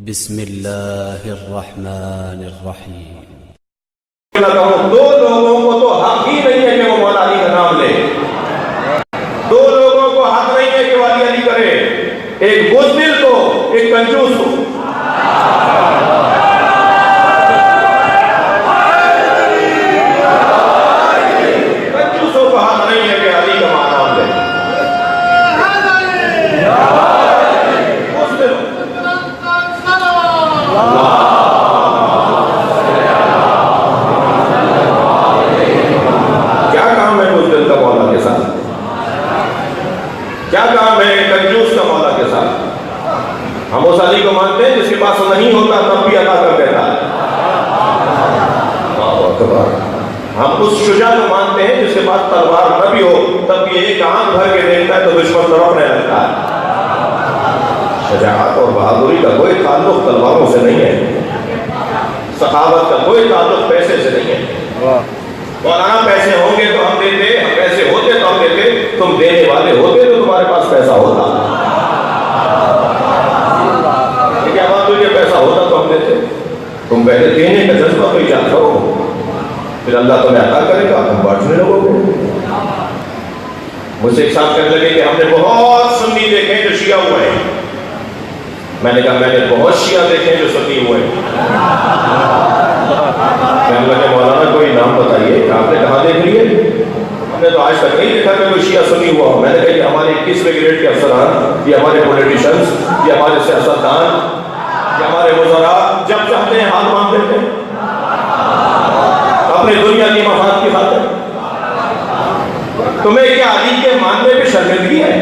بسم اللہ الرحمن الرحیم۔ دو لوگوں کو تو حق ہی نہیں ہے کہ وہ مولا علی کا نام لے، دو لوگوں کو حق نہیں ہے کہ وہ علی علی کرے، ایک بزدل کو، ایک کنجوس کو۔ کنجوسوں کو حق نہیں ہے کہ علی کا نام لے۔ کیا کام ہے کنجوس کا مولا کے ساتھ؟ ہم اس علی کو مانتے ہیں جس کے پاس نہیں ہوتا تب بھی عطا کر دیتا ہے۔ ہم اس شجاع کو مانتے ہیں جس کے پاس تلوار نہ بھی ہو تب بھی ایک آنکھ بھر کے دیکھتا ہے تو دشمن تڑپنے لگتا ہے۔ شجاعت اور بہادری کا کوئی تعلق تلواروں سے نہیں ہے، سخاوت کا کوئی تعلق پیسے سے نہیں ہے۔ مولانا پیسے ہوں گے تو ہم دیتے، پیسے ہوتے تو ہم دیتے، تم دینے والے ہوتے تو تمہارے پاس پیسہ ہوتا۔ کیا بات ہوئی کہ پیسہ ہوتا تو ہم دیتے؟ تم پہلے دینے کا جذبہ تو ایجاد کرو، پھر اللہ تمہیں عطا کرے گا، تم بانٹنے لگو گے۔ مجھ سے ایک ساتھ کہنے لگے کہ ہم نے بہت سنی دیکھے جو شیعہ ہوئے ہیں۔ میں نے کہا میں نے بہت شیعہ دیکھے جو سنی ہوئے ہیں۔ کہنے لگے مولانا کوئی نام بتائیے کہ آپ نے کہاں دیکھ لیے؟ ہم نے تو آج تک نہیں دیکھا کہ کوئی شیعہ سنی ہوا ہو۔ میں نے کہا کہ ہمارے 21ویں گریڈ کے افسران، یہ ہمارے پولیٹیشنز، یہ ہمارے سیاستدان، یہ ہمارے وزراء جب چاہتے ہیں ہاتھ باندھ دیتے ہیں اپنے دنیا کی مفاد کی خاطر۔ تمہیں کیا علی کے ماننے پہ شرمندگی ہے؟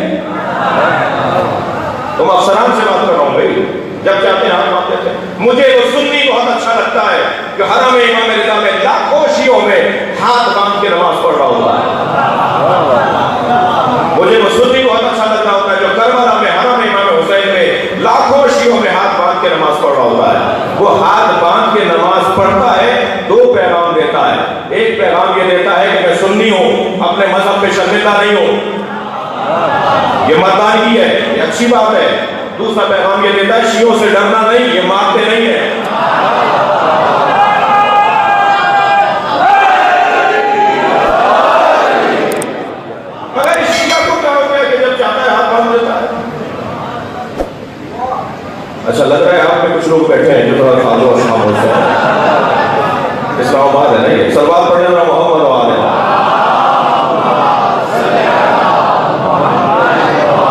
تم افسران سے بات کر رہا ہوں بھائی، جب چاہتے ہیں ہاتھ باندھ دیتے ہیں۔ مجھے وہ سنی بہت اچھا لگتا ہے کہ حرم امام رضا میں لاکھوں شیعوں میں ہاتھ باندھ کے نماز پڑھ رہا ہوتا ہے۔ مجھے وہ سنی بہت اچھا لگ رہا ہوتا ہے جو کربلا میں حرم امام حسین میں لاکھوں شیعوں میں ہاتھ باندھ کے نماز پڑھ رہا ہوتا ہے۔ وہ ہاتھ باندھ کے نماز پڑھتا ہے، دو پیغام دیتا ہے۔ ایک پیغام یہ دیتا ہے کہ میں سنی ہوں، اپنے مذہب پہ شرمندہ نہیں ہوں، یہ مردانگی ہے، یہ اچھی بات ہے۔ دوسرا پیغام یہ دیتا ہے شیعوں سے ڈرنا نہیں، یہ مارتے نہیں ہیں۔ مگر اس شیعہ کو کیا ہو گیا کہ جب چاہتا ہے ہاتھ باندھ دیتا ہے؟ اچھا لگ رہا ہے آپ میں کچھ لوگ بیٹھے ہیں جو تھوڑا خالو اور شامل سے اسلام آباد ہے نہیں، سلوات پڑھنے والا محمد وآلہ۔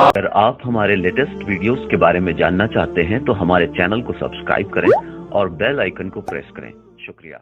اگر آپ ہمارے لیٹسٹ ویڈیوز کے بارے میں جاننا چاہتے ہیں تو ہمارے چینل کو سبسکرائب کریں اور بیل آئیکن کو پریس کریں۔ شکریہ۔